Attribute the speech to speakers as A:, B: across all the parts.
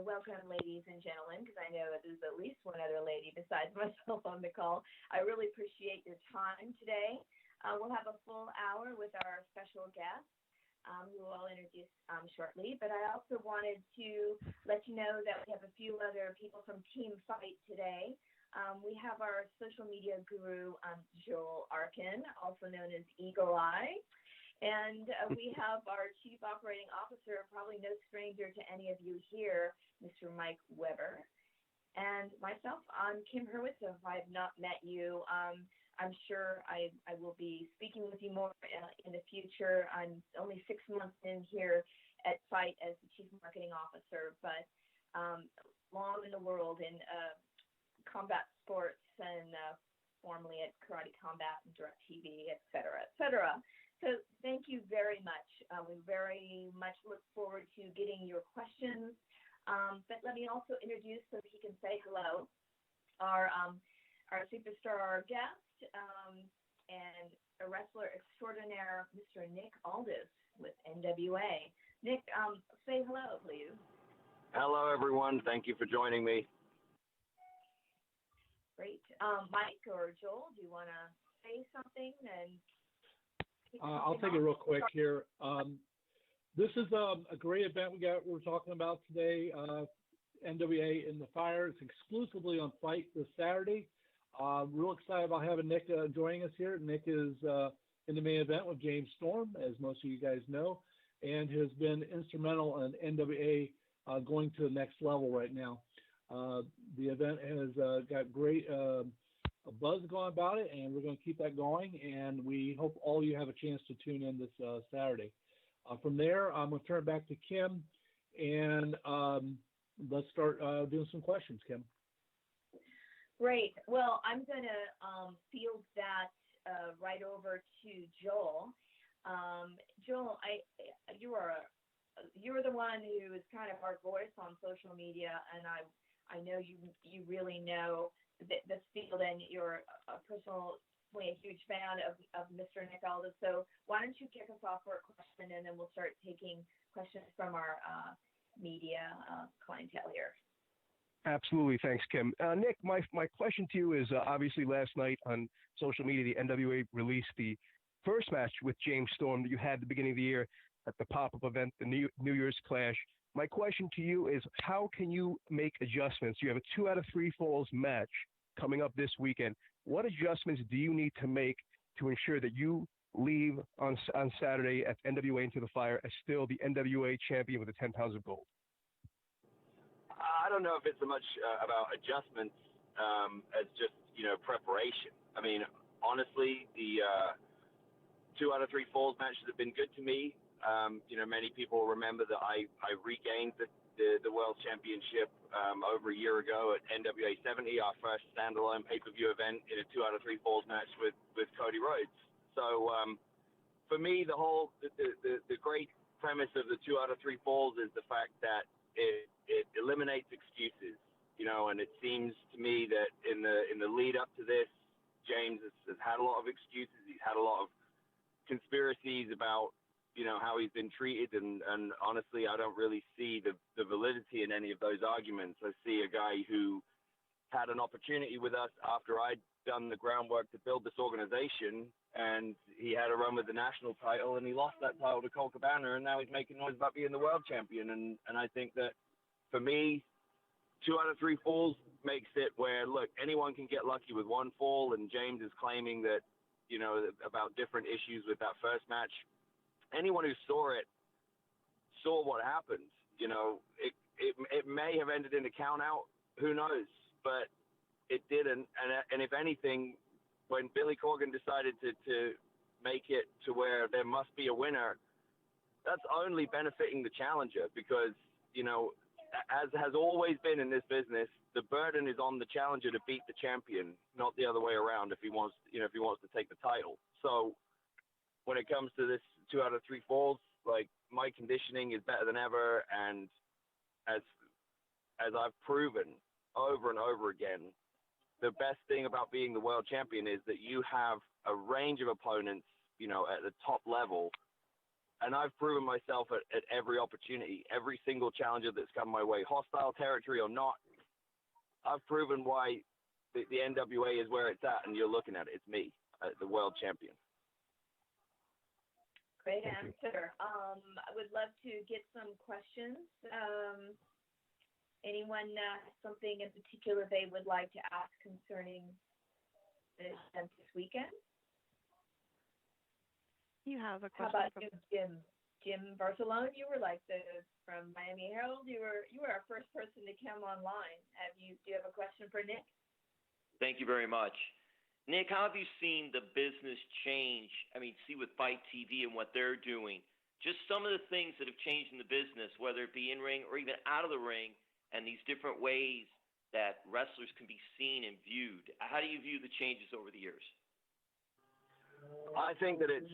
A: welcome, ladies and gentlemen, because I know there's at least one other lady besides myself on the call. I really appreciate your time today. We'll have a full hour with our special guest, who I'll introduce shortly. But I also wanted to let you know that we have a few other people from Team Fite today. We have our social media guru, Joel Arkin, also known as Eagle Eye. And we have our Chief Operating Officer, probably no stranger to any of you here, Mr. Mike Weber. And myself, I'm Kim Hurwitz. So if I have not met you, I'm sure I will be speaking with you more in the future. I'm only 6 months in here at Fite as the Chief Marketing Officer, but long in the world in combat sports and formerly at Karate Combat and DirecTV, et cetera, et cetera. So thank you very much. We very much look forward to getting your questions. But let me also introduce, so he can say hello, our superstar, our guest, and a wrestler extraordinaire, Mr. Nick Aldis with NWA. Nick, say hello, please.
B: Hello, everyone. Thank you for joining me.
A: Great. Mike or Joel, do you want to say something? And
C: I'll take it real quick here. This is a great event we're talking about today. NWA in the Fire. It's exclusively on Fite this Saturday. Real excited about having Nick joining us here. Nick is in the main event with James Storm, as most of you guys know, and has been instrumental in NWA going to the next level right now. The event has got great a buzz going about it, and we're going to keep that going, and we hope all of you have a chance to tune in this Saturday. From there, I'm going to turn it back to Kim, and let's start doing some questions, Kim.
A: Great. Well, I'm going to field that right over to Joel. Joel, you're the one who is kind of our voice on social media, and I know you really know this field, and you're personally a huge fan of Mr. Nick Aldis. So why don't you kick us off for a question, and then we'll start taking questions from our media clientele here.
D: Absolutely. Thanks, Kim. Nick, my question to you is, obviously last night on social media, the NWA released the first match with James Storm that you had at the beginning of the year at the pop-up event, the New Year's Clash. My question to you is, how can you make adjustments? You have a 2 out of 3 falls match coming up this weekend. What adjustments do you need to make to ensure that you leave on Saturday at NWA Into the Fire as still the NWA champion with the 10 pounds of gold?
B: I don't know if it's so much about adjustments as just, preparation. I mean, honestly, the 2 out of 3 falls matches have been good to me. Many people remember that I regained the World Championship over a year ago at NWA 70, our first standalone pay-per-view event in a 2 out of 3 falls match with Cody Rhodes. So for me, the great premise of the 2 out of 3 falls is the fact that it eliminates excuses, and it seems to me that in the lead up to this, James has had a lot of excuses. He's had a lot of conspiracies about how he's been treated, and honestly, I don't really see the validity in any of those arguments. I see a guy who had an opportunity with us after I'd done the groundwork to build this organization, and he had a run with the national title, and he lost that title to Colt Cabana, and now he's making noise about being the world champion. And I think that, for me, 2 out of 3 falls makes it where, look, anyone can get lucky with 1 fall, and James is claiming that, about different issues with that first match. Anyone who saw what happened. It may have ended in a count out. Who knows? But it didn't. And if anything, when Billy Corgan decided to make it to where there must be a winner, that's only benefiting the challenger because, as has always been in this business, the burden is on the challenger to beat the champion, not the other way around if he wants to take the title. So when it comes to this 2 out of 3 falls, like, my conditioning is better than ever, and as I've proven over and over again, the best thing about being the world champion is that you have a range of opponents, at the top level, and I've proven myself at every opportunity, every single challenger that's come my way, hostile territory or not. I've proven why the NWA is where it's at, and you're looking at it. It's me, the world champion.
A: Great answer. I would love to get some questions. Anyone something in particular they would like to ask concerning the event this weekend?
E: You have a
A: How
E: question.
A: about you, Jim Barcelone? You were from Miami Herald. You were our first person to come online. Do you have a question for Nick?
F: Thank you very much. Nick, how have you seen the business change? I mean, see with Fite TV and what they're doing, just some of the things that have changed in the business, whether it be in ring or even out of the ring, and these different ways that wrestlers can be seen and viewed. How do you view the changes over the years?
B: I think that it's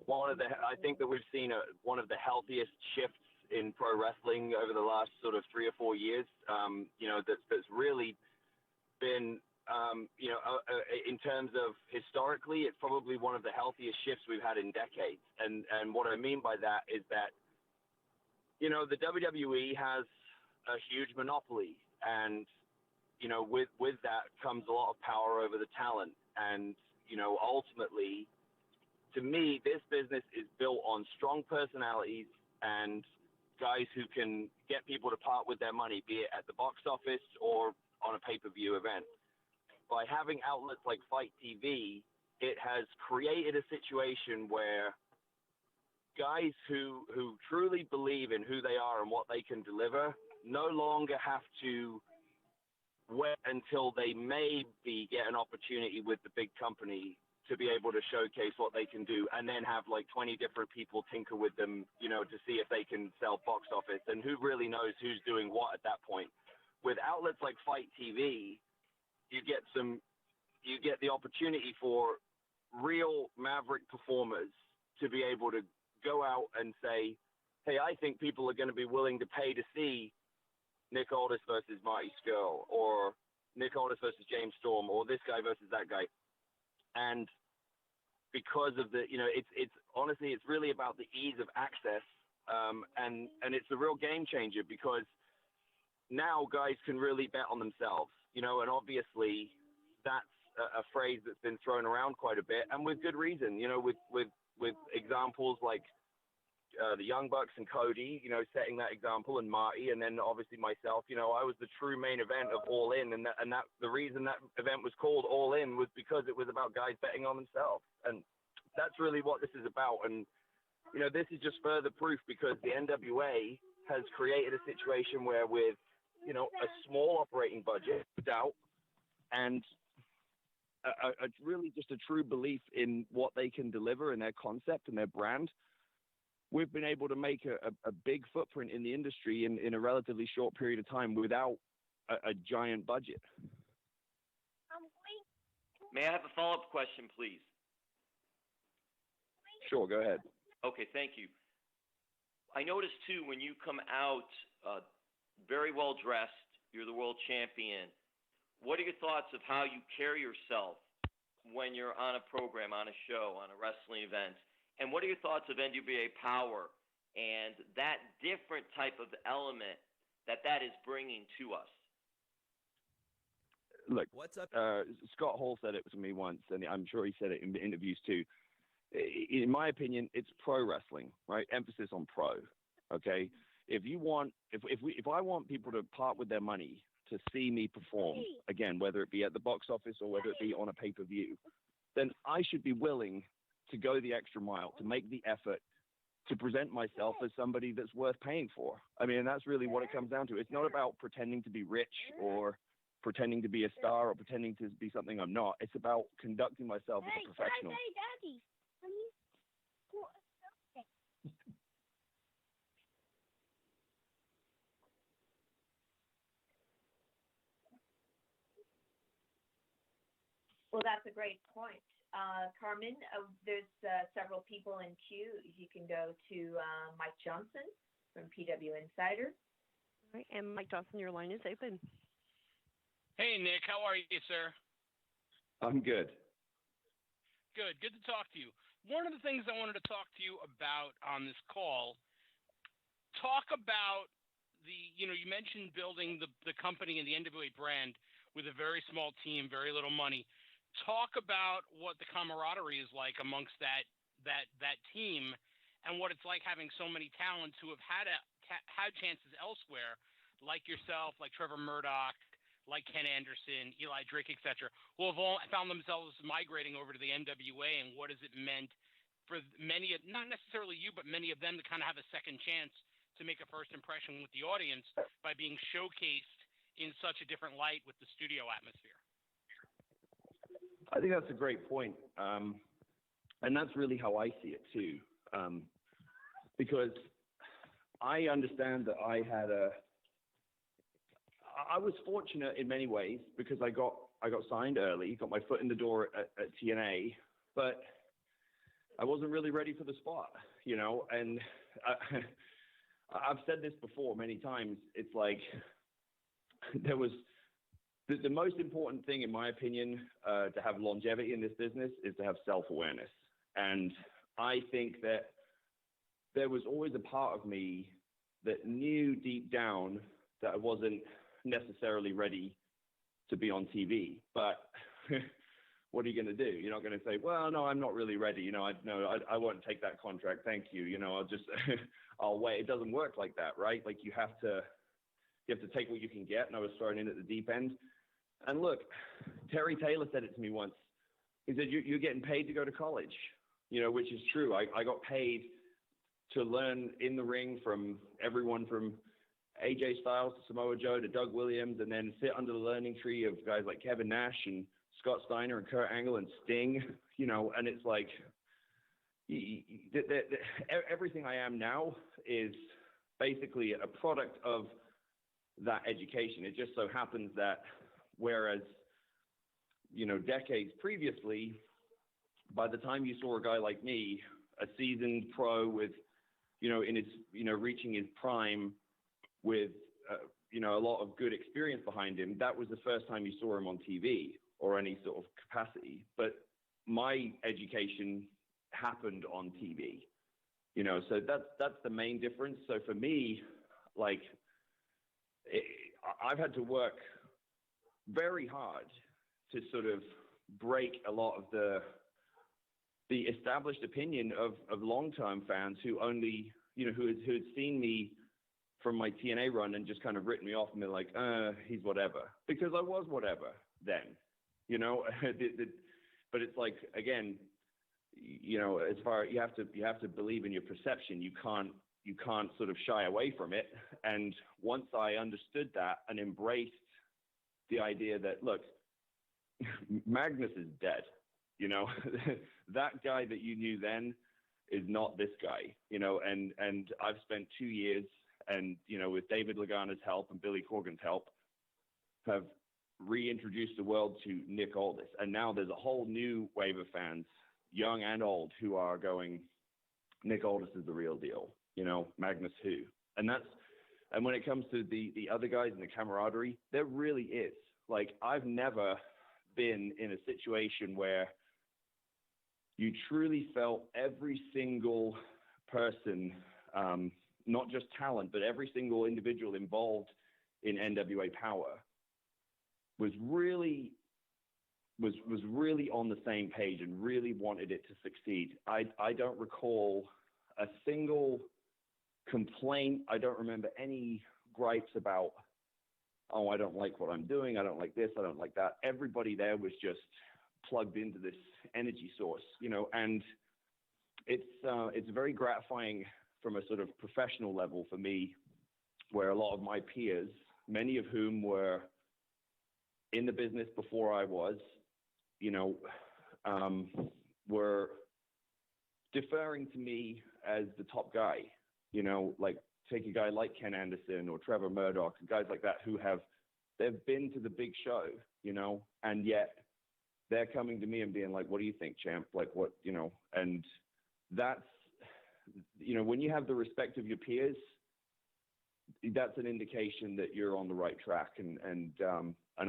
B: I think that we've seen one of the healthiest shifts in pro wrestling over the last sort of 3 or 4 years. That's really been. In terms of historically, it's probably one of the healthiest shifts we've had in decades. And what I mean by that is that, the WWE has a huge monopoly, and, with that comes a lot of power over the talent. And, ultimately, to me, this business is built on strong personalities and guys who can get people to part with their money, be it at the box office or on a pay-per-view event. By having outlets like Fite TV, it has created a situation where guys who truly believe in who they are and what they can deliver no longer have to wait until they maybe get an opportunity with the big company to be able to showcase what they can do, and then have like 20 different people tinker with them, to see if they can sell box office, and who really knows who's doing what at that point. With outlets like Fite TV, you get the opportunity for real maverick performers to be able to go out and say, hey, I think people are going to be willing to pay to see Nick Aldis versus Marty Scurll, or Nick Aldis versus James Storm, or this guy versus that guy. And because of it's honestly, it's really about the ease of access. And it's a real game changer, because now guys can really bet on themselves. And obviously that's a phrase that's been thrown around quite a bit, and with good reason, with examples like the Young Bucks and Cody, setting that example, and Marty, and then obviously myself. I was the true main event of All In, and that the reason that event was called All In was because it was about guys betting on themselves, and that's really what this is about. And this is just further proof, because the NWA has created a situation where, with a small operating budget, doubt, and a really just a true belief in what they can deliver and their concept and their brand, we've been able to make a big footprint in the industry in a relatively short period of time without a giant budget.
F: May I have a follow-up question, please?
B: Sure, go ahead.
F: Okay, thank you. I noticed, too, when you come out very well dressed, you're the world champion. What are your thoughts of how you carry yourself when you're on a program, on a show, on a wrestling event? And what are your thoughts of NWA Power and that different type of element that is bringing to us?
B: Look,
G: what's up?
B: Scott Hall said it to me once, and I'm sure he said it in interviews too. In my opinion, it's pro wrestling, right? Emphasis on pro. Okay. If I want people to part with their money to see me perform, again, whether it be at the box office or whether it be on a pay-per-view, then I should be willing to go the extra mile, to make the effort, to present myself as somebody that's worth paying for. I mean, that's really what it comes down to. It's not about pretending to be rich or pretending to be a star or pretending to be something I'm not. It's about conducting myself as a professional.
A: Well, that's a great point. Carmen, there's several people in queue. You can go to Mike Johnson from PW Insider.
E: All right, and Mike Johnson, your line is open.
H: Hey, Nick, how are you, sir?
B: I'm good.
H: Good to talk to you. one of the things I wanted to talk to you about on this call, talk about you mentioned building the company and the NWA brand with a very small team, very little money. Talk about what the camaraderie is like amongst that team, and what it's like having so many talents who have had chances elsewhere, like yourself, like Trevor Murdoch, like Ken Anderson, Eli Drake, etc., who have all found themselves migrating over to the NWA, and what has it meant for many, not necessarily you, but many of them to kind of have a second chance to make a first impression with the audience by being showcased in such a different light with the studio atmosphere.
B: I think that's a great point. And that's really how I see it too. Because I understand that I was fortunate in many ways because I got signed early, got my foot in the door at TNA, but I wasn't really ready for the spot, and I've said this before many times. It's like there was the most important thing, in my opinion, to have longevity in this business is to have self-awareness. And I think that there was always a part of me that knew deep down that I wasn't necessarily ready to be on TV. But what are you going to do? You're not going to say, well, no, I'm not really ready. I won't take that contract. Thank you. I'll just, I'll wait. It doesn't work like that, right? Like you have to take what you can get. And I was thrown in at the deep end. And look, Terry Taylor said it to me once. He said, you're getting paid to go to college, which is true. I got paid to learn in the ring from everyone from AJ Styles to Samoa Joe to Doug Williams, and then sit under the learning tree of guys like Kevin Nash and Scott Steiner and Kurt Angle and Sting, and it's like everything I am now is basically a product of that education. It just so happens that whereas, decades previously, by the time you saw a guy like me, a seasoned pro with, in his, reaching his prime with, a lot of good experience behind him, that was the first time you saw him on TV or any sort of capacity. But my education happened on TV, so that's the main difference. So for me, I've had to work very hard to sort of break a lot of the established opinion of long-term fans who only, who had seen me from my TNA run and just kind of written me off and been like, he's whatever, because I was whatever then, but it's like, again, as far, you have to believe in your perception. You can't sort of shy away from it. And once I understood that and embraced the idea that, look, Magnus is dead, that guy that you knew then is not this guy, and I've spent 2 years and, with David Lagana's help and Billy Corgan's help, have reintroduced the world to Nick Aldis. And now there's a whole new wave of fans, young and old, who are going, Nick Aldis is the real deal, Magnus who? And when it comes to the other guys and the camaraderie, there really is. Like, I've never been in a situation where you truly felt every single person, not just talent, but every single individual involved in NWA Power was really on the same page and really wanted it to succeed. I don't recall a single complaint. I don't remember any gripes about, oh, I don't like what I'm doing. I don't like this. I don't like that. Everybody there was just plugged into this energy source, and it's very gratifying from a sort of professional level for me, where a lot of my peers, many of whom were in the business before I was, were deferring to me as the top guy, like take a guy like Ken Anderson or Trevor Murdoch, guys like that they've been to the big show, and yet they're coming to me and being like, what do you think, champ? Like what, and that's, when you have the respect of your peers, that's an indication that you're on the right track. And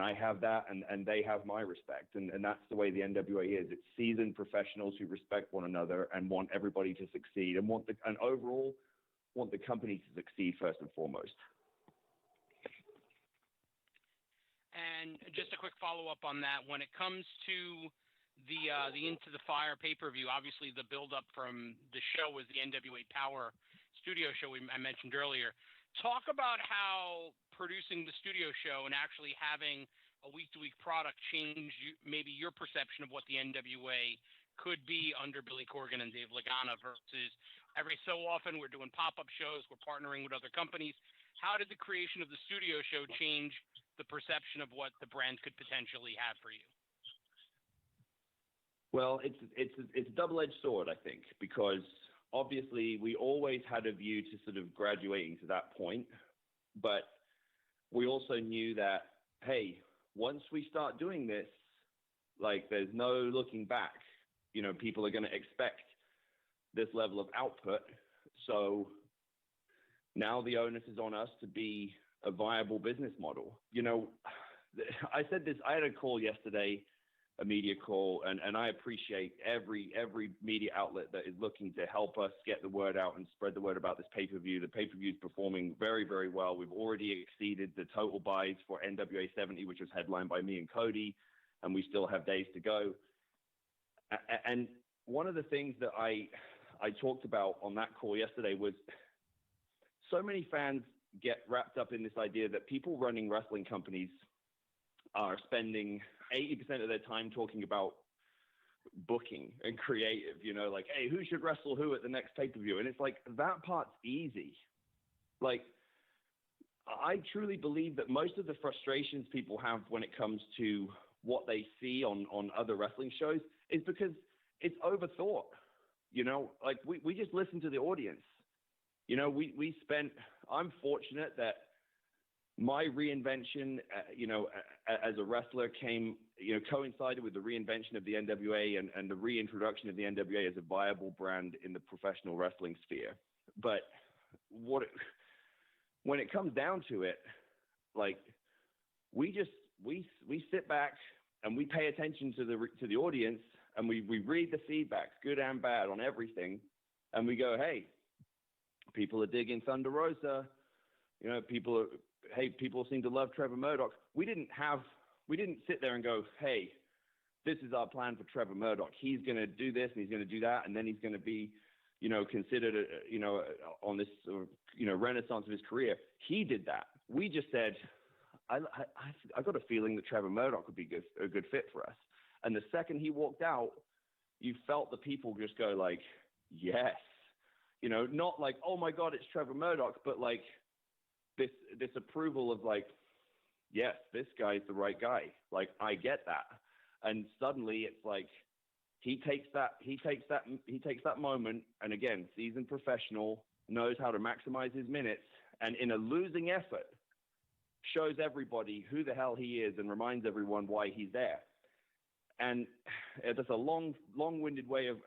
B: I have that, and they have my respect. And that's the way the NWA is. It's seasoned professionals who respect one another and want everybody to succeed and overall want the company to succeed first and foremost.
H: And just a quick follow-up on that. When it comes to the Into the Fire pay-per-view, obviously the build-up from the show was the NWA Power studio show I mentioned earlier. Talk about how producing the studio show and actually having a week-to-week product changed maybe your perception of what the NWA could be under Billy Corgan and Dave Lagana versus every so often we're doing pop-up shows, we're partnering with other companies. How did the creation of the studio show change the perception of what the brand could potentially have for you?
B: Well, it's a double-edged sword, I think, because obviously we always had a view to sort of graduating to that point, but we also knew that, hey, once we start doing this, like there's no looking back. You know, people are going to expect this level of output. So now the onus is on us to be a viable business model. You know, I said this, I had a call yesterday, a media call, and I appreciate every media outlet that is looking to help us get the word out and spread the word about this pay-per-view. The pay-per-view is performing very, very well. We've already exceeded the total buys for NWA 70, which was headlined by me and Cody, and we still have days to go. And one of the things that I talked about on that call yesterday was so many fans get wrapped up in this idea that people running wrestling companies are spending 80% of their time talking about booking and creative, you know, like, hey, who should wrestle who at the next pay-per-view? And it's like, that part's easy. Like, I truly believe that most of the frustrations people have when it comes to what they see on other wrestling shows is because it's overthought. You know, like we just listen to the audience. You know, I'm fortunate that my reinvention, as a wrestler coincided with the reinvention of the NWA and the reintroduction of the NWA as a viable brand in the professional wrestling sphere. But when it comes down to it, like we sit back and we pay attention to the audience and we read the feedback, good and bad, on everything, and we go, hey, people are digging Thunder Rosa, you know, people seem to love Trevor Murdoch. We didn't sit there and go, hey, this is our plan for Trevor Murdoch. He's going to do this and he's going to do that, and then he's going to be, you know, considered, on this, renaissance of his career. He did that. We just said, I got a feeling that Trevor Murdoch would be a good fit for us. And the second he walked out, you felt the people just go like, yes, you know, not like, oh my God, it's Trevor Murdoch, but like this approval of like, yes, this guy's the right guy. Like, I get that. And suddenly it's like, he takes that moment. And again, seasoned professional, knows how to maximize his minutes. And in a losing effort, shows everybody who the hell he is and reminds everyone why he's there. And that's a long-winded way of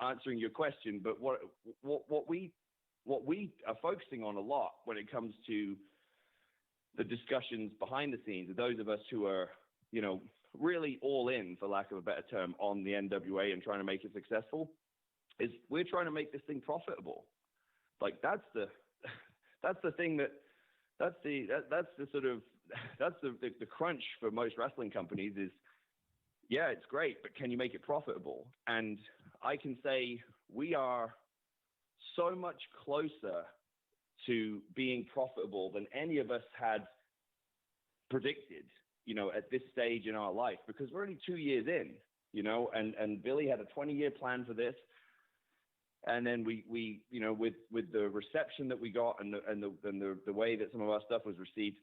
B: answering your question. But what we are focusing on a lot when it comes to the discussions behind the scenes are those of us who are, you know, really all in, for lack of a better term, on the NWA and trying to make it successful, is we're trying to make this thing profitable. Like that's the crunch for most wrestling companies is, yeah, it's great, but can you make it profitable? And I can say we are so much closer to being profitable than any of us had predicted, you know, at this stage in our life, because we're only 2 years in, you know, and Billy had a 20-year plan for this. And then we you know, with the reception that we got and the way that some of our stuff was received,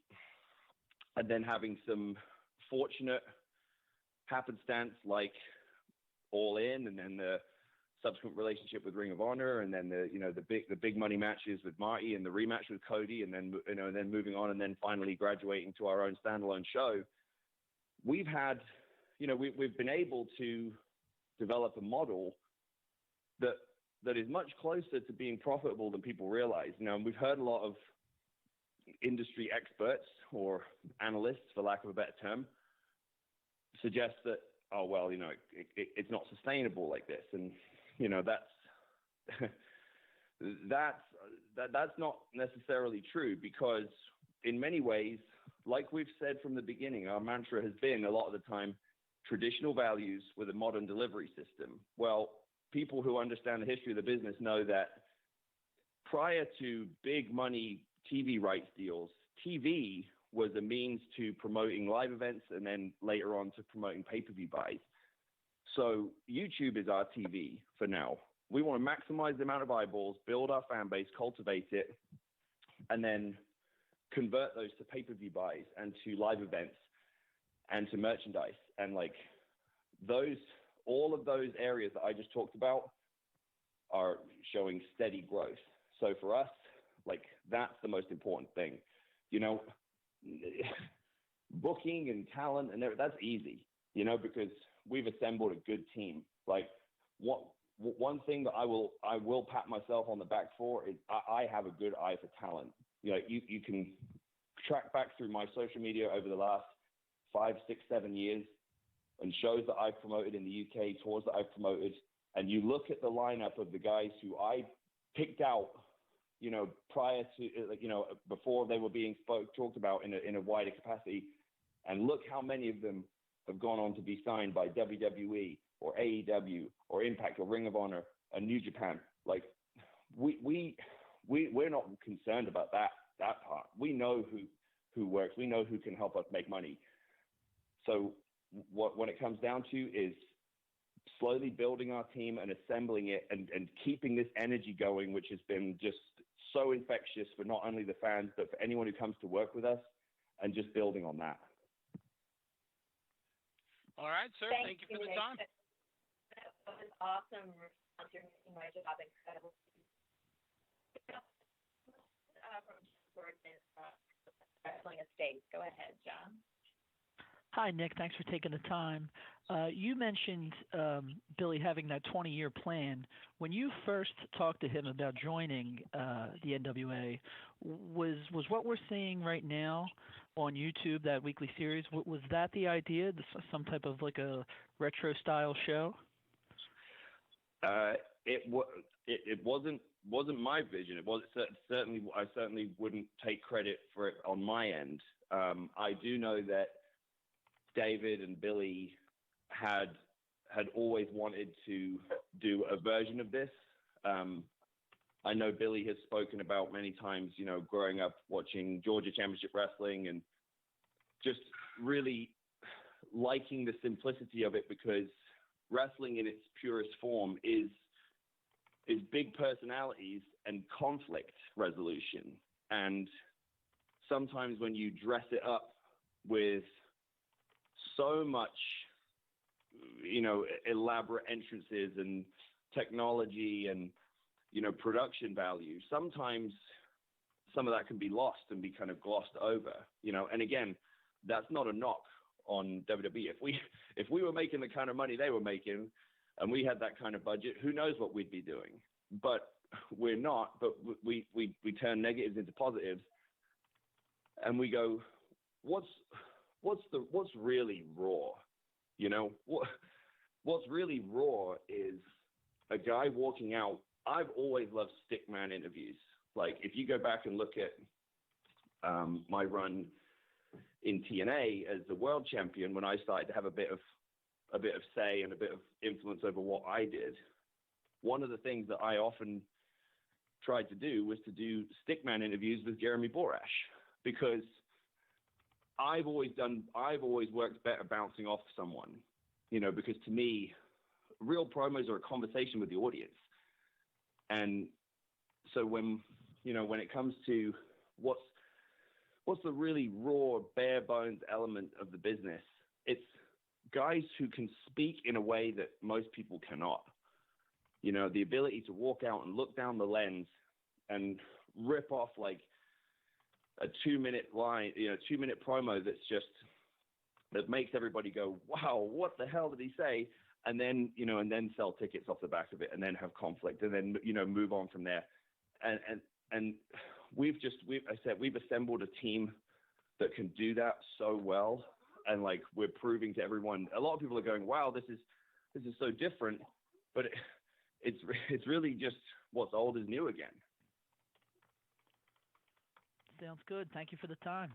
B: and then having some fortunate happenstance like All In, and then the subsequent relationship with Ring of Honor, and then the big money matches with Marty and the rematch with Cody, and then then moving on, and then finally graduating to our own standalone show. We've had, we've been able to develop a model that is much closer to being profitable than people realize. We've heard a lot of industry experts or analysts, for lack of a better term, suggest that, oh, well, it's not sustainable like this. And, that's not necessarily true, because in many ways, like we've said from the beginning, our mantra has been a lot of the time traditional values with a modern delivery system. Well, people who understand the history of the business know that prior to big money TV rights deals, TV was a means to promoting live events and then later on to promoting pay-per-view buys. So YouTube is our TV for now. We want to maximize the amount of eyeballs, build our fan base, cultivate it, and then convert those to pay-per-view buys and to live events and to merchandise. And all of those areas that I just talked about are showing steady growth. So for us, that's the most important thing. Booking and talent and that's easy, because we've assembled a good team. One thing that I will pat myself on the back for is I have a good eye for talent. You can track back through my social media over the last 5, 6, 7 years and shows that I've promoted in the UK, tours that I've promoted, and you look at the lineup of the guys who I picked out, prior to, before they were being talked about in a wider capacity, and look how many of them have gone on to be signed by WWE or AEW or Impact or Ring of Honor and New Japan. We're not concerned about that part. We know who works. We know who can help us make money. So what it comes down to is slowly building our team and assembling it and keeping this energy going, which has been just so infectious for not only the fans, but for anyone who comes to work with us, and just building on that.
H: All right, sir. Thank you for the time.
A: That was awesome response. You're making my job incredible. Wrestling Estates. Go ahead, John.
G: Hi, Nick. Thanks for taking the time. You mentioned Billy having that 20-year plan. When you first talked to him about joining the NWA, was what we're seeing right now on YouTube, that weekly series, was that the idea, some type of a retro-style show?
B: It wasn't my vision. It was certainly, I certainly wouldn't take credit for it on my end. I do know that David and Billy had always wanted to do a version of this. I know Billy has spoken about many times, growing up watching Georgia Championship Wrestling and just really liking the simplicity of it, because wrestling in its purest form is big personalities and conflict resolution. And sometimes when you dress it up with so much, elaborate entrances and technology and, production value, sometimes some of that can be lost and be kind of glossed over, and again, that's not a knock on WWE. If we were making the kind of money they were making and we had that kind of budget, who knows what we'd be doing. But we're not, but we turn negatives into positives, and we go, what's really raw? What's really raw is a guy walking out. I've always loved stickman interviews. If you go back and look at my run in TNA as the world champion, when I started to have a bit of say and a bit of influence over what I did, one of the things that I often tried to do was to do stickman interviews with Jeremy Borash, because I've always worked better bouncing off someone, because to me, real promos are a conversation with the audience. And so when it comes to what's the really raw, bare bones element of the business, it's guys who can speak in a way that most people cannot. The ability to walk out and look down the lens and rip off a 2-minute line, 2-minute promo that makes everybody go, wow, what the hell did he say? And then, and then sell tickets off the back of it, and then have conflict, and then, move on from there. And we've assembled a team that can do that so well, and like we're proving to everyone. A lot of people are going, "Wow, this is so different," but it's really just what's old is new again.
G: Sounds good. Thank you for the time.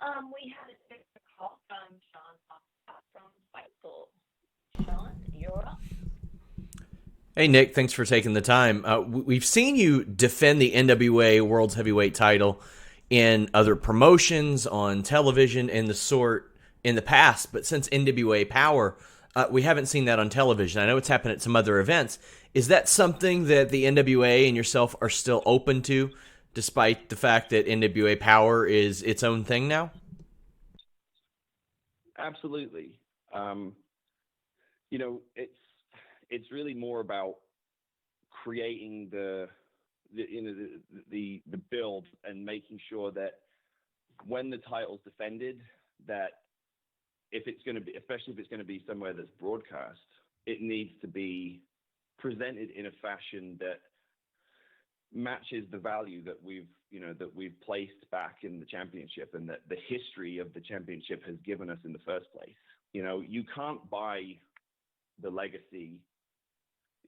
A: We had a call from Sean from Fightful. Sean, you're up.
I: Hey, Nick, thanks for taking the time. We've seen you defend the NWA World's Heavyweight title in other promotions, on television, and the sort in the past, but since NWA Power, we haven't seen that on television. I know it's happened at some other events. Is that something that the NWA and yourself are still open to, despite the fact that NWA Power is its own thing now?
B: Absolutely. It's really more about creating the build and making sure that when the title's defended, that if it's going to be, especially if it's going to be somewhere that's broadcast, it needs to be presented in a fashion that matches the value that we've placed back in the championship, and that the history of the championship has given us in the first place. You can't buy the legacy,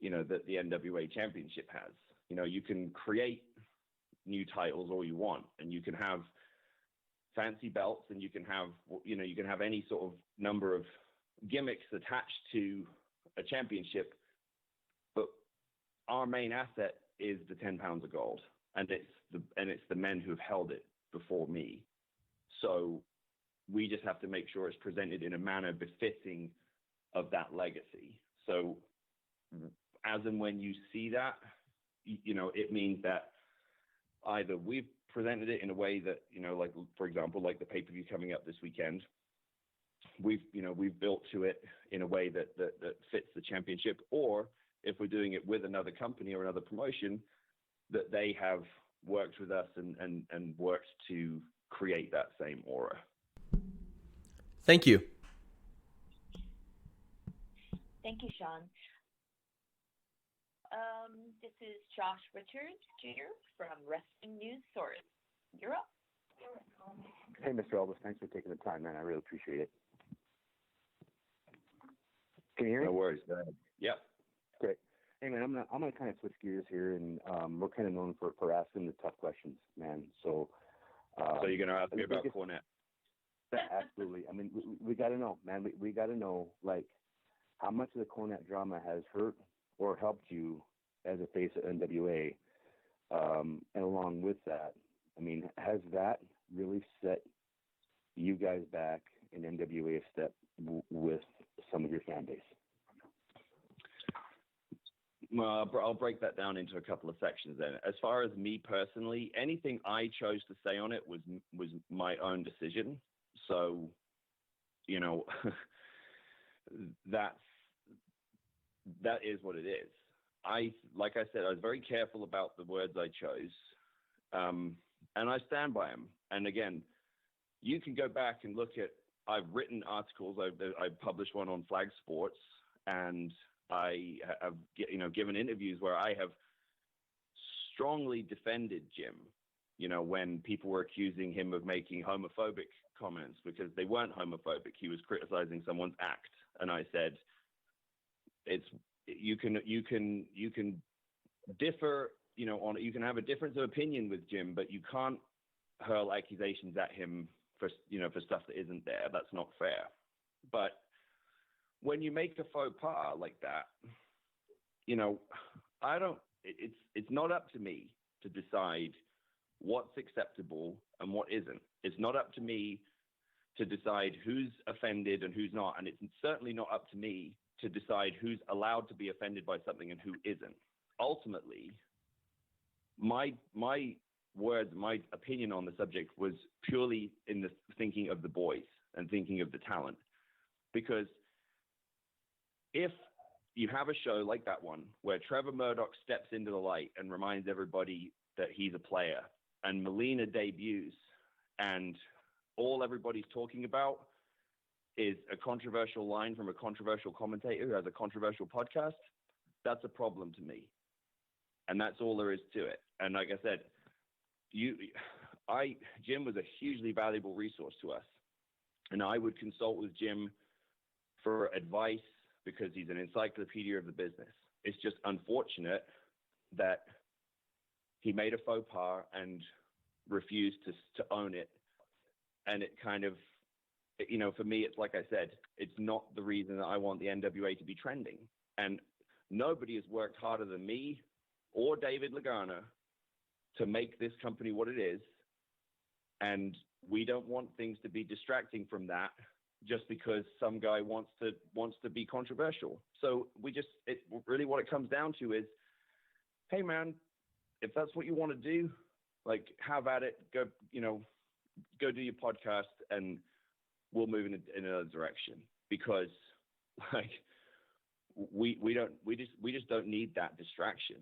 B: that the NWA championship has. You can create new titles all you want, and you can have fancy belts, and you can have any sort of number of gimmicks attached to a championship, but our main asset is the 10 pounds of gold, and it's the men who've held it before me. So we just have to make sure it's presented in a manner befitting of that legacy. So as and when you see that, it means that either we've presented it in a way that, like, for example, like the pay-per-view coming up this weekend, we've built to it in a way that fits the championship, or if we're doing it with another company or another promotion, that they have worked with us and worked to create that same aura.
I: Thank you.
A: Thank you, Sean. This is Josh Richards Jr. from Wrestling News Source. You're up.
J: Hey, Mr. Aldis, thanks for taking the time, man. I really appreciate it. Can you hear me?
B: No worries. Go ahead. Yep.
J: Great. Hey, man, I'm gonna kind of switch gears here, and we're kind of known for asking the tough questions, man. So
B: you're gonna ask me about Cornette?
J: Absolutely. I mean, we got to know, man. We got to know, like, how much of the Cornette drama has hurt or helped you as a face of NWA, and along with that, I mean, has that really set you guys back in NWA a step with some of your fan base?
B: Well, I'll break that down into a couple of sections then. As far as me personally, anything I chose to say on it was my own decision. So, that is what it is. Like I said, I was very careful about the words I chose, and I stand by them. And again, you can go back and look at, I've written articles. I published one on Flag Sports, and I have given interviews where I have strongly defended Jim, when people were accusing him of making homophobic comments, because they weren't homophobic. He was criticizing someone's act. And I said, you can differ, you can have a difference of opinion with Jim, but you can't hurl accusations at him for stuff that isn't there. That's not fair. But when you make a faux pas like that, it's not up to me to decide what's acceptable and what isn't. It's not up to me to decide who's offended and who's not. And it's certainly not up to me to decide who's allowed to be offended by something and who isn't. Ultimately, my words, my opinion on the subject was purely in the thinking of the boys and thinking of the talent. Because if you have a show like that one where Trevor Murdoch steps into the light and reminds everybody that he's a player, and Melina debuts, and all everybody's talking about is a controversial line from a controversial commentator who has a controversial podcast, that's a problem to me. And that's all there is to it. And like I said, Jim was a hugely valuable resource to us, and I would consult with Jim for advice because he's an encyclopedia of the business. It's just unfortunate that he made a faux pas and refused to own it. And it kind of, for me, it's like I said, it's not the reason that I want the NWA to be trending. And nobody has worked harder than me or David Lagana to make this company what it is. And we don't want things to be distracting from that just because some guy wants to be controversial. So really what it comes down to is, hey man, if that's what you want to do, like, have at it. Go do your podcast, and we'll move in another direction. Because, like, we just don't need that distraction.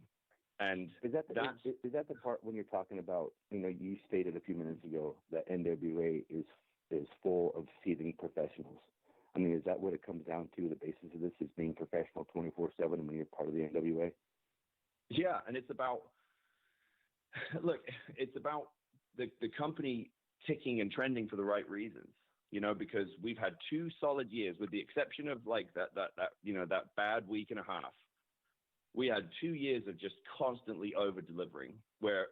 B: And
J: is that the part when you're talking about, you stated a few minutes ago that NWA is full of seething professionals. I mean, is that what it comes down to? The basis of this is being professional 24/7 when you're part of the NWA.
B: Yeah, and it's about the company ticking and trending for the right reasons, because we've had 2 solid years, with the exception of like that bad week and a half. We had 2 years of just constantly over delivering where,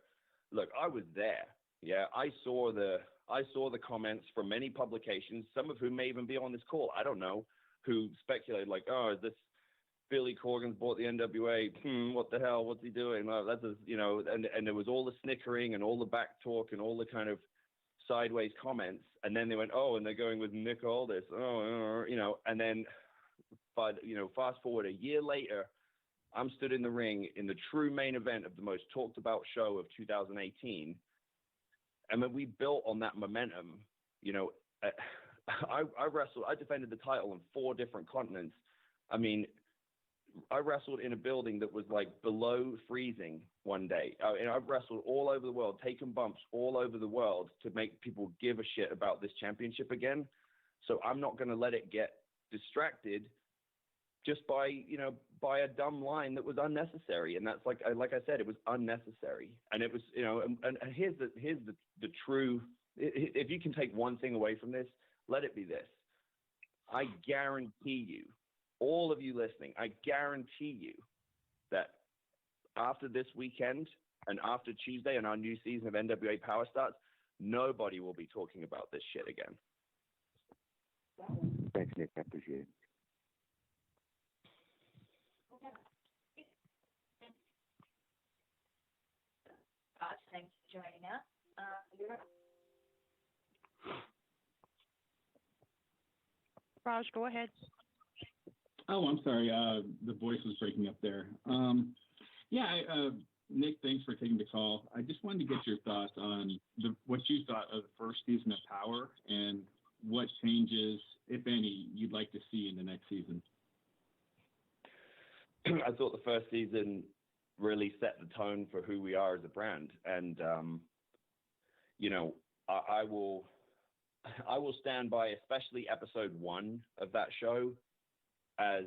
B: look, I was there. Yeah. I saw the comments from many publications, some of whom may even be on this call. I don't know, who speculated like, oh, is this Billy Corgan's bought the NWA. What the hell? What's he doing? Well, that's and there was all the snickering and all the back talk and all the kind of sideways comments. And then they went, oh, and they're going with Nick Aldis. And then, fast forward a year later, I'm stood in the ring in the true main event of the most talked about show of 2018. And when we built on that momentum, I defended the title on 4 different continents. I mean, I wrestled in a building that was like below freezing one day. And I've wrestled all over the world, taken bumps all over the world to make people give a shit about this championship again. So I'm not going to let it get distracted just by a dumb line that was unnecessary. And that's like I said, it was unnecessary. And it was, and here's the true, if you can take one thing away from this, let it be this. I guarantee you, all of you listening, I guarantee you that after this weekend and after Tuesday and our new season of NWA Power starts, nobody will be talking about this shit again.
J: Thanks, Nick. I appreciate it.
A: Thanks for joining us.
E: Raj, go ahead.
K: Oh, I'm sorry. The voice was breaking up there. Nick, thanks for taking the call. I just wanted to get your thoughts on what you thought of the first season of Power and what changes, if any, you'd like to see in the next season.
B: I thought the first season really set the tone for who we are as a brand. And, I will stand by, especially episode 1 of that show, as,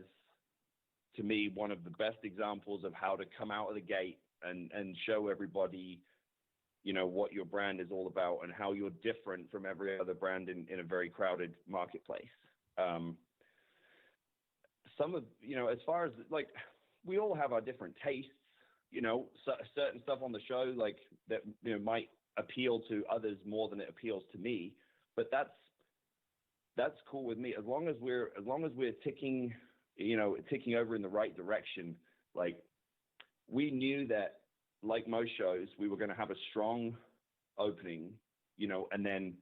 B: to me, one of the best examples of how to come out of the gate and show everybody, what your brand is all about and how you're different from every other brand in a very crowded marketplace. Some of, as far as, like, we all have our different tastes, certain stuff on the show, like, that, might appeal to others more than it appeals to me, but that's cool with me. As long as we're ticking over in the right direction. Like, we knew that, like most shows, we were going to have a strong opening, and then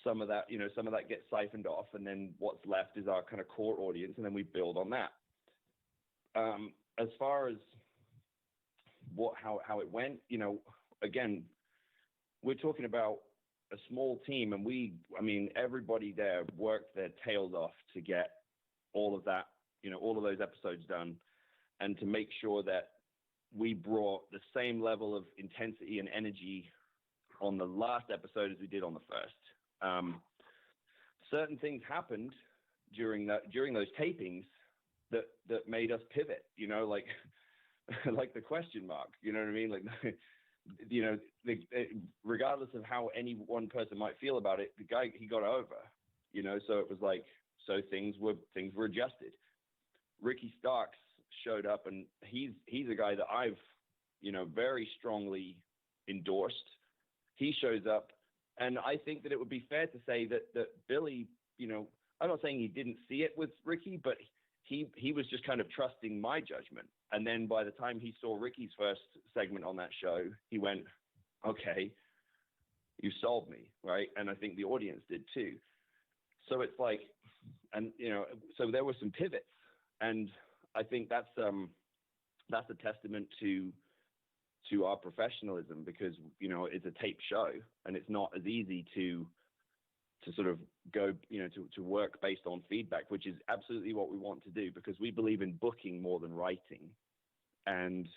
B: some of that gets siphoned off, and then what's left is our kind of core audience, and then we build on that. As far as how it went, again, we're talking about a small team, and everybody there worked their tails off to get all of that, all of those episodes done, and to make sure that we brought the same level of intensity and energy on the last episode as we did on the first. Certain things happened during those tapings that made us pivot, like the question mark, you know what I mean? Like regardless of how any one person might feel about it, the guy, he got over, so it was like, so things were adjusted. Ricky Starks showed up, and he's a guy that I've, very strongly endorsed. He shows up, and I think that it would be fair to say that Billy, I'm not saying he didn't see it with Ricky, but he was just kind of trusting my judgment. And then by the time he saw Ricky's first segment on that show, he went, okay, you sold me, right? And I think the audience did too. So it's like, and so there were some pivots, and I think that's a testament to our professionalism, because it's a tape show, and it's not as easy to sort of go, to work based on feedback, which is absolutely what we want to do, because we believe in booking more than writing. And,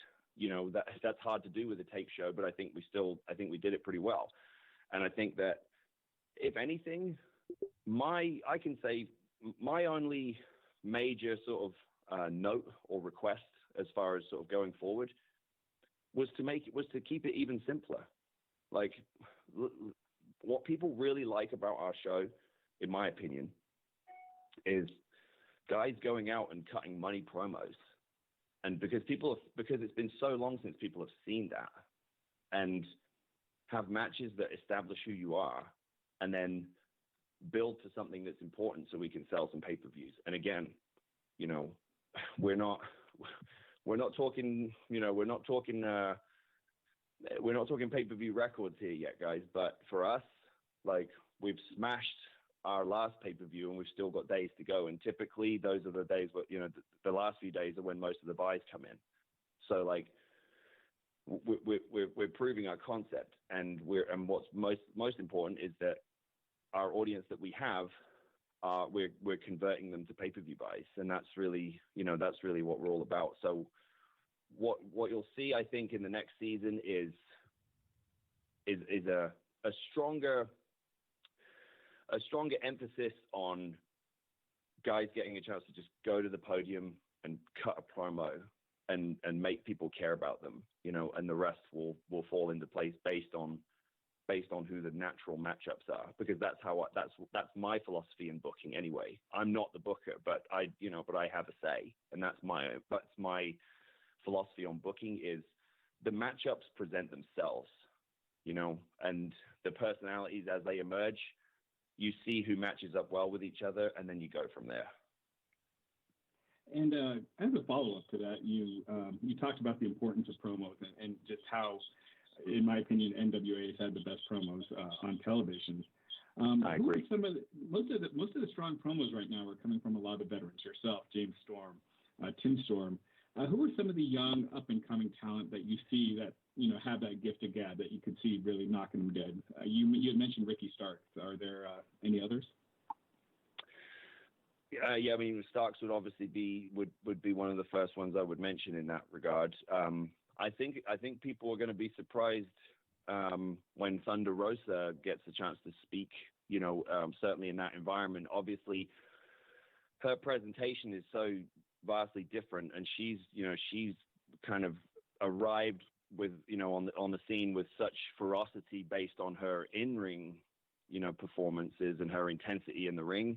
B: that's hard to do with a tape show, but I think we did it pretty well. And I think that if anything, I can say my only major sort of note or request as far as sort of going forward was to keep it even simpler. Like, what people really like about our show, in my opinion, is guys going out and cutting money promos. And because it's been so long since people have seen that, and have matches that establish who you are, and then build to something that's important so we can sell some pay-per-views. And again, we're not talking pay-per-view records here yet, guys. But for us, like, we've smashed our last pay-per-view, and we've still got days to go. And typically those are the days where, the last few days are when most of the buys come in. So like, we're proving our concept, and what's most important is that our audience that we have, we're converting them to pay-per-view buys, and that's really what we're all about. So what you'll see, I think, in the next season is a stronger emphasis on guys getting a chance to just go to the podium and cut a promo and make people care about them, and the rest will fall into place based on who the natural matchups are, because that's my philosophy in booking anyway. I'm not the booker, but I have a say, and that's my philosophy on booking is the matchups present themselves, and the personalities as they emerge, you see who matches up well with each other, and then you go from there.
K: And as a follow-up to that, you talked about the importance of promos and just how, in my opinion, NWA has had the best promos on television.
B: I agree.
K: Most of the strong promos right now are coming from a lot of the veterans. Yourself, James Storm, Tim Storm. Who are some of the young up-and-coming talent that you see that have that gift of gab that you could see really knocking them dead? You had mentioned Ricky Starks. Are there any others?
B: Yeah, I mean, Starks would obviously be one of the first ones I would mention in that regard. I think people are going to be surprised when Thunder Rosa gets a chance to speak. Certainly in that environment. Obviously, her presentation is so vastly different, and she's kind of arrived with on the scene with such ferocity based on her in-ring performances and her intensity in the ring.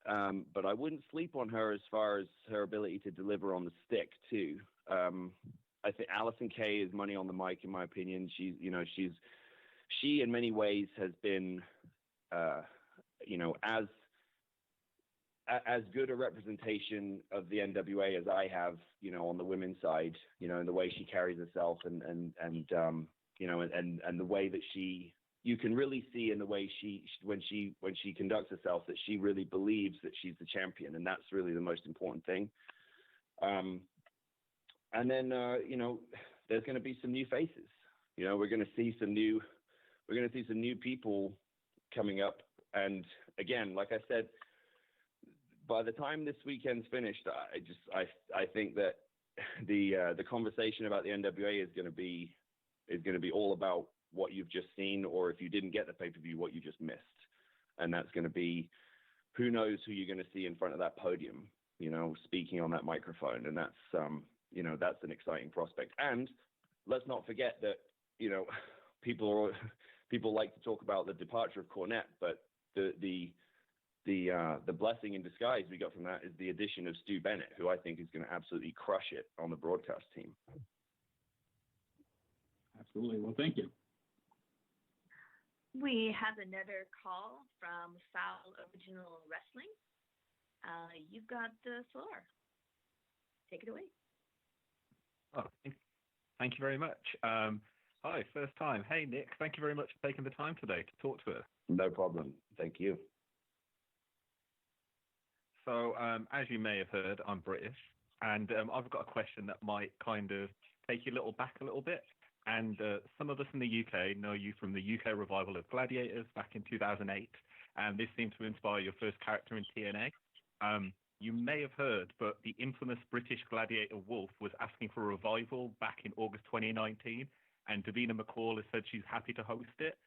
B: But I wouldn't sleep on her as far as her ability to deliver on the stick too. I think Allison Kay is money on the mic, in my opinion. She in many ways has been, as good a representation of the NWA as I have, on the women's side, in the way she carries herself and the way that you can really see in the way when she conducts herself that she really believes that she's the champion, and that's really the most important thing. And then there's going to be some new faces. We're going to see some new people coming up, and again, like I said, by the time this weekend's finished, I think that the conversation about the NWA is going to be all about what you've just seen, or if you didn't get the pay-per-view, what you just missed. And that's going to be, who knows who you're going to see in front of that podium, speaking on that microphone. And that's, that's an exciting prospect. And let's not forget that people like to talk about the departure of Cornette, but the blessing in disguise we got from that is the addition of Stu Bennett, who I think is going to absolutely crush it on the broadcast team.
K: Absolutely. Well, thank you.
A: We have another call from Fightful Wrestling. You've got the floor. Take it away.
L: Oh, thank you very much. Hi, first time. Hey, Nick, thank you very much for taking the time today to talk to us.
B: No problem. Thank you.
L: So, as you may have heard, I'm British, and I've got a question that might kind of take you back a little bit. And some of us in the UK know you from the UK revival of Gladiators back in 2008, and this seemed to inspire your first character in TNA. You may have heard, but the infamous British gladiator Wolf was asking for a revival back in August 2019, and Davina McCall has said she's happy to host it.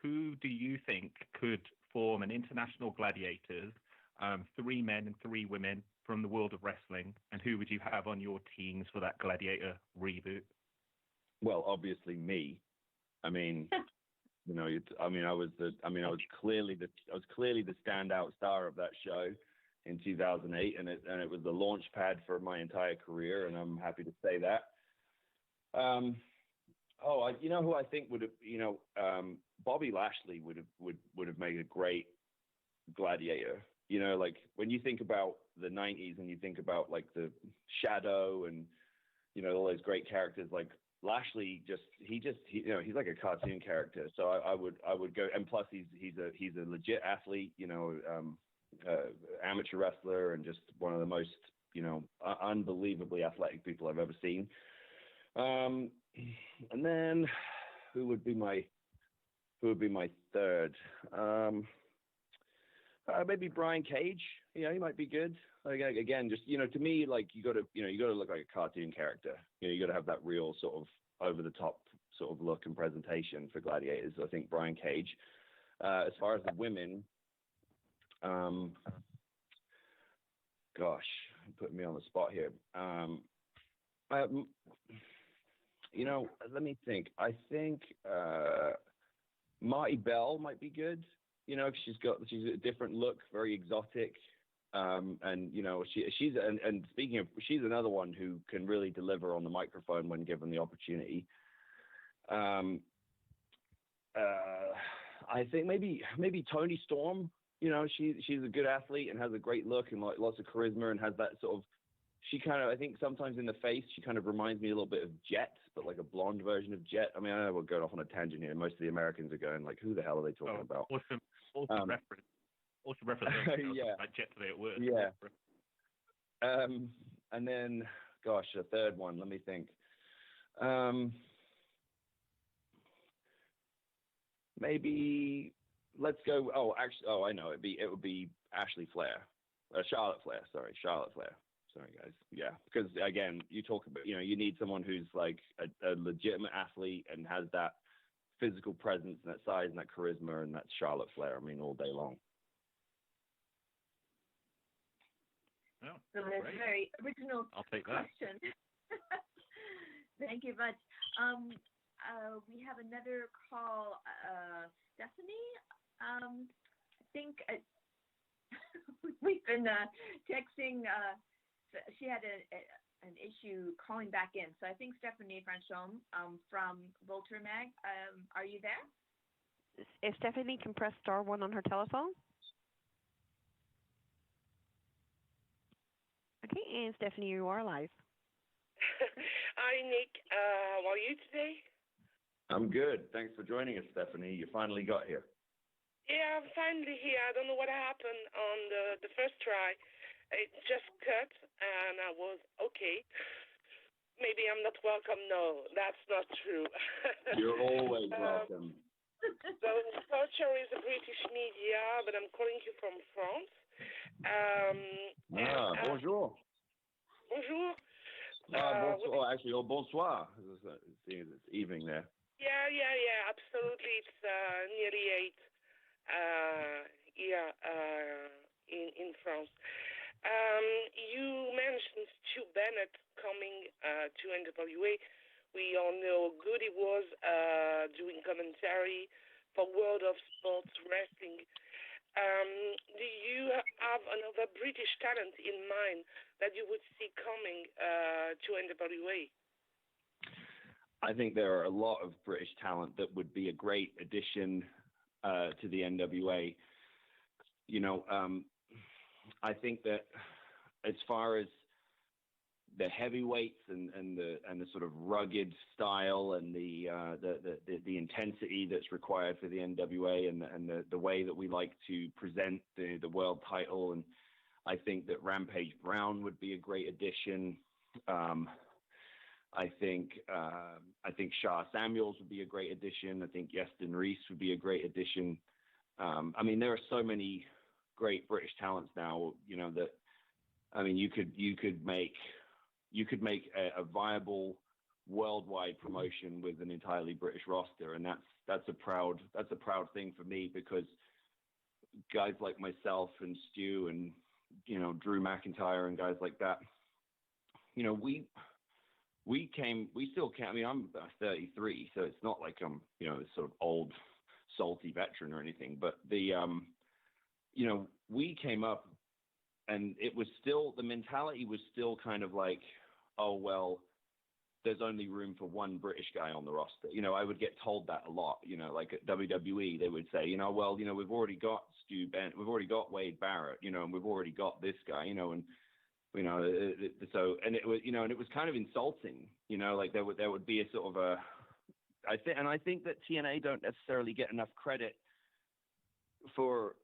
L: Who do you think could form an international gladiators, 3 men and 3 women from the world of wrestling, and who would you have on your teams for that gladiator reboot?
B: Well, obviously me. I mean, I was clearly the standout star of that show in 2008, and it was the launch pad for my entire career, and I'm happy to say that. You know who I think would have, Bobby Lashley would have made a great gladiator. Like when you think about the 90s and you think about like the Shadow and all those great characters, like Lashley he's like a cartoon character. So I would go, and plus he's a legit athlete, amateur wrestler, and just one of the most unbelievably athletic people I've ever seen. And then who would be my third? Maybe Brian Cage. He might be good. Like, again, just to me, like you got to look like a cartoon character. You got to have that real sort of over the top sort of look and presentation for gladiators. I think Brian Cage. As far as the women, gosh, putting me on the spot here. Let me think. I think Marty Bell might be good. She's a different look, very exotic. And she's another one who can really deliver on the microphone when given the opportunity. I think maybe Toni Storm. She's a good athlete and has a great look and like lots of charisma and has that sort of. I think sometimes in the face she kind of reminds me a little bit of Jet, but like a blonde version of Jet. I mean, I know we're going off on a tangent here. Most of the Americans are going like, "Who the hell are they talking about?"
L: Awesome reference. Awesome reference.
B: Yeah.
L: Jet today at work.
B: Yeah. And then, gosh, a third one. Let me think. Maybe let's go. I know. It would be Ashley Flair, Charlotte Flair. Sorry, Charlotte Flair. Sorry, guys. Yeah, because again, you talk about you need someone who's like a legitimate athlete and has that physical presence and that size and that charisma, and that's Charlotte Flair. I mean, all day long.
L: Oh,
A: so that's a very original
L: I'll take that.
A: question. Thank you much. We have another call, Stephanie. I think we've been texting. She had an issue calling back in. So I think Stephanie Franchon from Volter Mag. Are you there?
E: If Stephanie can press *1 on her telephone. Okay, and Stephanie, you are live.
M: Hi, Nick. How are you today?
B: I'm good. Thanks for joining us, Stephanie. You finally got here.
M: Yeah, I'm finally here. I don't know what happened on the first try. It just cut, and I was okay. Maybe I'm not welcome. No, that's not true.
B: You're always welcome.
M: So, culture is a British media, but I'm calling you from France.
B: Bonjour.
M: Bonjour.
B: Bonsoir. Actually, bonsoir. It's evening there.
M: Yeah, absolutely. It's nearly 8 in France. You mentioned Stu Bennett coming to NWA. We all know how good he was doing commentary for World of Sports Wrestling. Do you have another British talent in mind that you would see coming to NWA?
B: I think there are a lot of British talent that would be a great addition to the NWA. I think that as far as the heavyweights and the sort of rugged style and the intensity that's required for the NWA and the way that we like to present the world title, and I think that Rampage Brown would be a great addition. I think Shah Samuels would be a great addition. I think Yeston Reese would be a great addition. I mean, there are so many great British talents now. That you could make a viable worldwide promotion with an entirely British roster, and that's a proud thing for me, because guys like myself and Stu and Drew McIntyre and guys like that, we still can't. I mean, I'm 33, so it's not like I'm this sort of old salty veteran or anything, but we came up, and it was still, the mentality was still kind of like, oh, well, there's only room for one British guy on the roster. I would get told that a lot, like at WWE, they would say, well, we've already got Stu Bennett, we've already got Wade Barrett, and we've already got this guy, and so, and it was, and it was kind of insulting, like there would be a sort of I think that TNA don't necessarily get enough credit for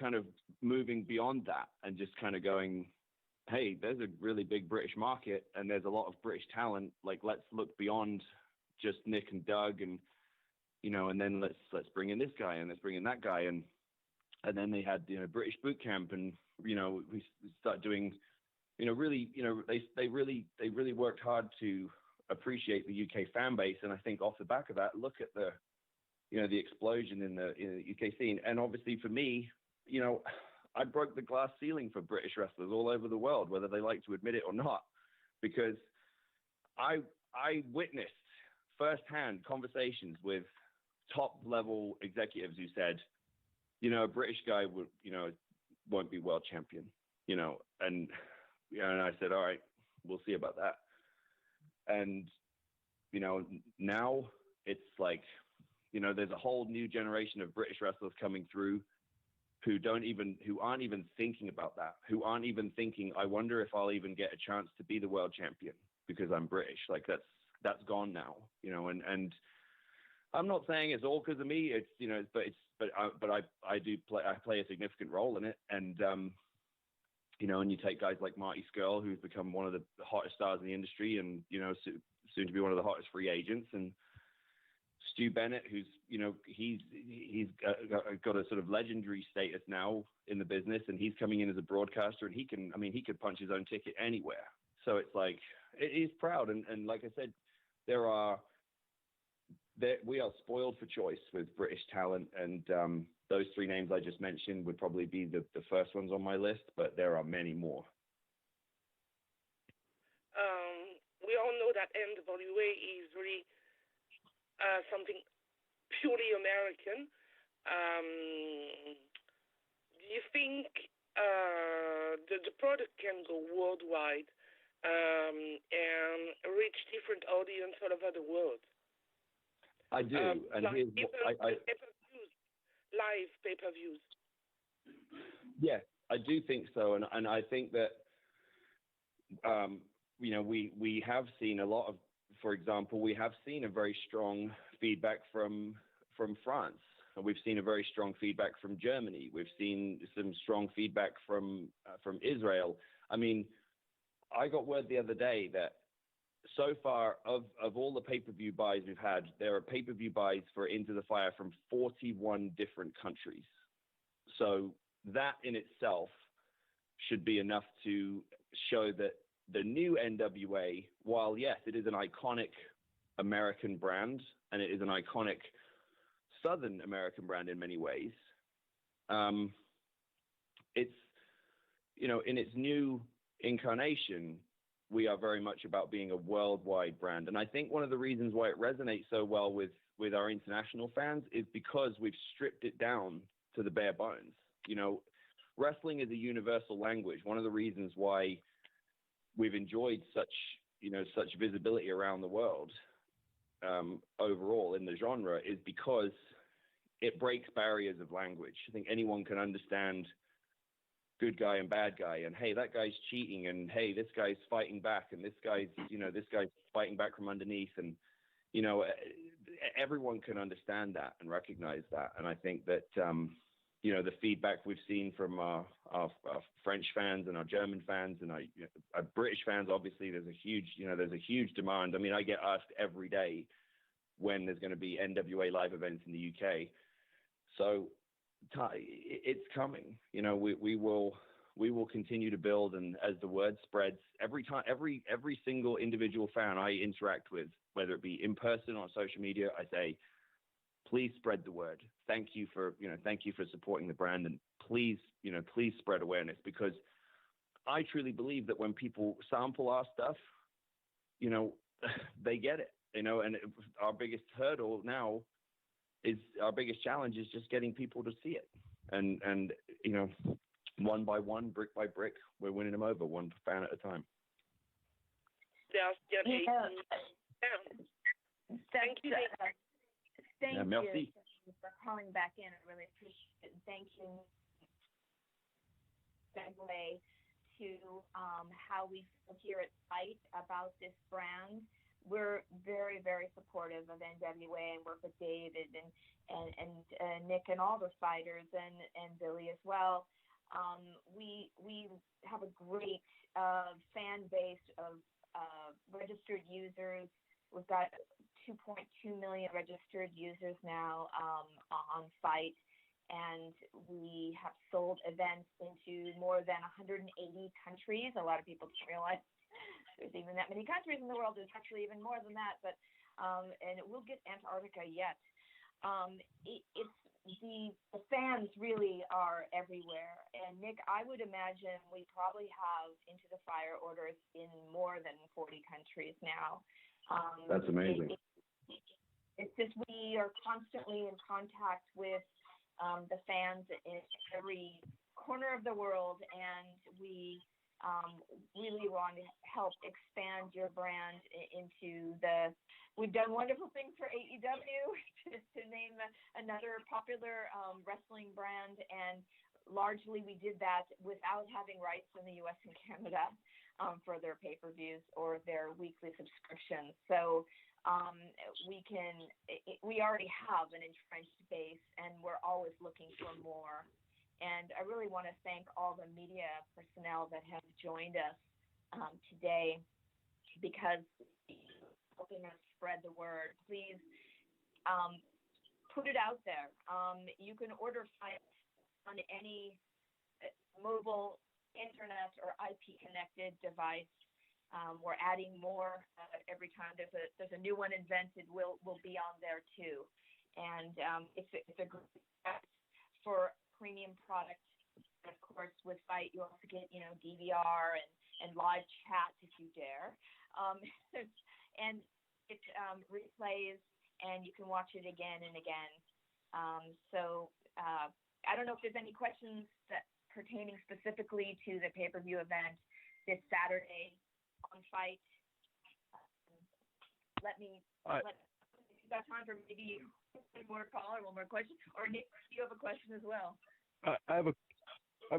B: kind of moving beyond that and just kind of going, hey, there's a really big British market and there's a lot of British talent. Like, let's look beyond just Nick and Doug, and and then let's bring in this guy and let's bring in that guy, and then they had British Boot Camp, and we started doing really they really worked hard to appreciate the UK fan base, and I think off the back of that, look at the the explosion in the UK scene. And obviously for me, I broke the glass ceiling for British wrestlers all over the world, whether they like to admit it or not, because I witnessed firsthand conversations with top level executives who said, a British guy won't be world champion, and I said, all right, we'll see about that. And now it's like, there's a whole new generation of British wrestlers coming through who aren't even thinking about that, who aren't even thinking, I wonder if I'll even get a chance to be the world champion because I'm British. Like that's gone now, and I'm not saying it's all because of me. It's, but I play a significant role in it. And, and you take guys like Marty Scurll, who's become one of the hottest stars in the industry and, soon to be one of the hottest free agents, and Stu Bennett, who's, he's got a sort of legendary status now in the business, and he's coming in as a broadcaster, and he could punch his own ticket anywhere. So it's like, it is proud. And like I said, we are spoiled for choice with British talent. And those three names I just mentioned would probably be the first ones on my list, but there are many more.
M: We all know that NWA is really something purely American. Do you think the product can go worldwide and reach different audience all over the world?
B: I do, and
M: like
B: here's
M: live pay-per-views.
B: Yeah, I do think so, and I think that we have seen a lot of, for example, we have seen a very strong feedback from France. We've seen a very strong feedback from Germany. We've seen some strong feedback from Israel. I mean, I got word the other day that so far of all the pay-per-view buys we've had, there are pay-per-view buys for Into the Fire from 41 different countries. So that in itself should be enough to show that the new NWA, while yes, it is an iconic American brand and it is an iconic Southern American brand in many ways, it's, in its new incarnation, we are very much about being a worldwide brand. And I think one of the reasons why it resonates so well with our international fans is because we've stripped it down to the bare bones. You know, wrestling is a universal language. One of the reasons why we've enjoyed such visibility around the world overall in the genre is because it breaks barriers of language. I think anyone can understand good guy and bad guy, and hey, that guy's cheating, and hey, this guy's fighting back, and this guy's fighting back from underneath, and everyone can understand that and recognize that. And I think that the feedback we've seen from our French fans and our German fans and our British fans, obviously there's a huge demand. I mean, I get asked every day when there's going to be NWA live events in the UK. So it's coming. We will continue to build, and as the word spreads, every single individual fan I interact with, whether it be in person or on social media, I say, please spread the word. Thank you for supporting the brand, and please spread awareness, because I truly believe that when people sample our stuff, they get it, and our biggest hurdle now is our biggest challenge is just getting people to see it. And one by one, brick by brick, we're winning them over one fan at a time.
A: Thank you. Thank you
B: merci.
A: for calling back in. I really appreciate it. Thank you. Segue to how we feel here at Fite about this brand. We're very, very supportive of NWA and work with David and Nick and all the fighters and Billy as well. We have a great fan base of registered users. We've got 2.2 million registered users now on Fite, and we have sold events into more than 180 countries. A lot of people don't realize there's even that many countries in the world. There's actually even more than that, but and we'll get Antarctica yet. It's the fans really are everywhere. And Nick, I would imagine we probably have Into the Fire orders in more than 40 countries now.
B: That's amazing.
A: It's just we are constantly in contact with the fans in every corner of the world, and we really want to help expand your brand into we've done wonderful things for AEW, to name another popular wrestling brand, and largely we did that without having rights in the U.S. and Canada for their pay-per-views or their weekly subscriptions. So we already have an entrenched base, and we're always looking for more. And I really want to thank all the media personnel that have joined us today, because helping us spread the word. Please put it out there. You can order Fite on any mobile, internet, or IP-connected device. We're adding more every time there's a new one invented. We'll be on there too, and it's a great for premium product. And of course, with Fite, you also get DVR and live chat if you dare, and it replays, and you can watch it again and again. So I don't know if there's any questions that pertaining specifically to the pay-per-view event this Saturday on Fite. You got time for maybe one more call or one more question? Or Nick, you have a question as well?
D: I have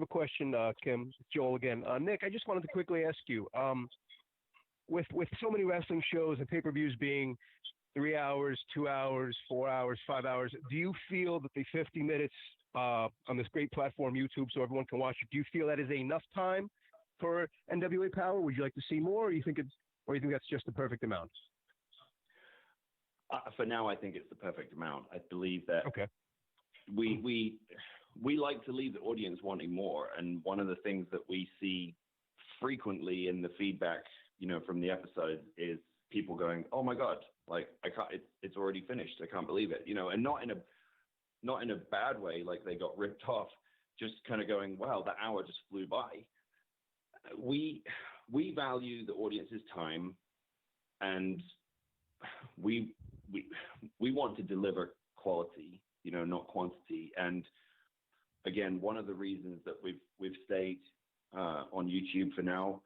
D: a question, Kim. Joel again. Nick, I just wanted to quickly ask you, with so many wrestling shows and pay-per-views being 3 hours, 2 hours, 4 hours, 5 hours, do you feel that the 50 minutes on this great platform, YouTube, so everyone can watch it, do you feel that is enough time for NWA Power? Would you like to see more, or you think that's just the perfect amount?
B: For now, I think it's the perfect amount. I believe that we like to leave the audience wanting more, and one of the things that we see frequently in the feedback, from the episodes is people going, "Oh my God, like I can't! It's already finished. I can't believe it." And not in a bad way, like they got ripped off. Just kind of going, "Wow, that hour just flew by." We we value the audience's time, and we want to deliver quality, not quantity. And again, one of the reasons that we've stayed on YouTube for now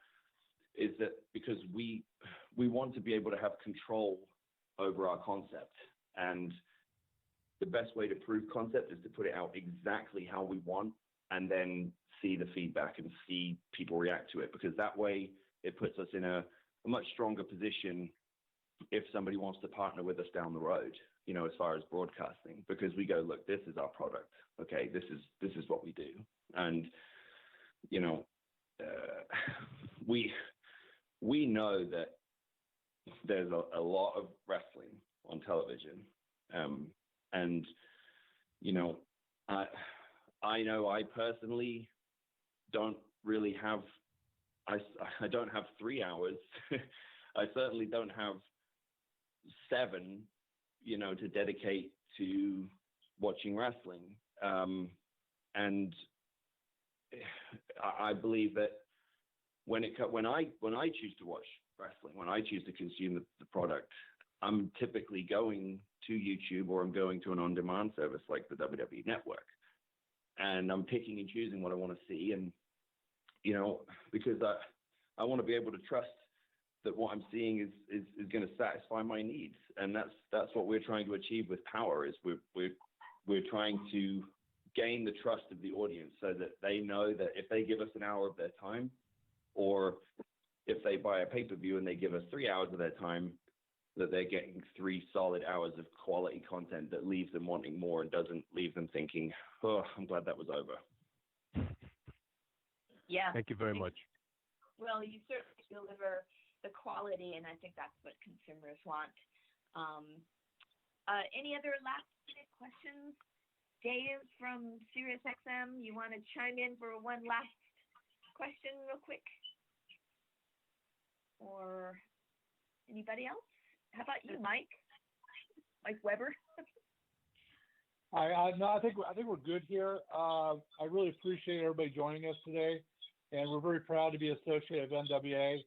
B: is that because we want to be able to have control over our concept, and the best way to prove concept is to put it out exactly how we want, and then see the feedback and see people react to it, because that way it puts us in a much stronger position if somebody wants to partner with us down the road, as far as broadcasting, because we go, look, this is our product. Okay. This is what we do. And, we know that there's a lot of wrestling on television. And, I know I personally don't really have, I don't have 3 hours. I certainly don't have 7, to dedicate to watching wrestling. And I believe that when I choose to watch wrestling, when I choose to consume the product, I'm typically going to YouTube, or I'm going to an on-demand service like the WWE Network, and I'm picking and choosing what I want to see. And, because I want to be able to trust that what I'm seeing is going to satisfy my needs. And that's what we're trying to achieve with Power, is we're trying to gain the trust of the audience, so that they know that if they give us an hour of their time, or if they buy a pay-per-view and they give us 3 hours of their time, that they're getting 3 solid hours of quality content that leaves them wanting more and doesn't leave them thinking, oh, I'm glad that was over.
A: Yeah.
D: Thank you very much.
A: Well, you certainly deliver the quality, and I think that's what consumers want. Any other last minute questions? Dave from SiriusXM, you want to chime in for one last question real quick? Or anybody else? How about you, Mike? Mike Weber?
C: No, I think we're good here. I really appreciate everybody joining us today, and we're very proud to be associated with NWA.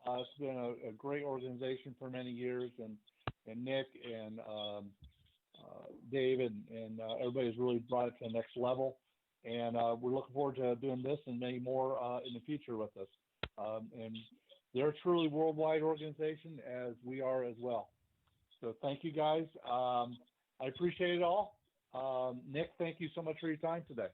C: It's been a great organization for many years, and Nick and Dave and everybody has really brought it to the next level. And we're looking forward to doing this and many more in the future with us. And they're a truly worldwide organization, as we are as well. So thank you, guys. I appreciate it all. Nick, thank you so much for your time today.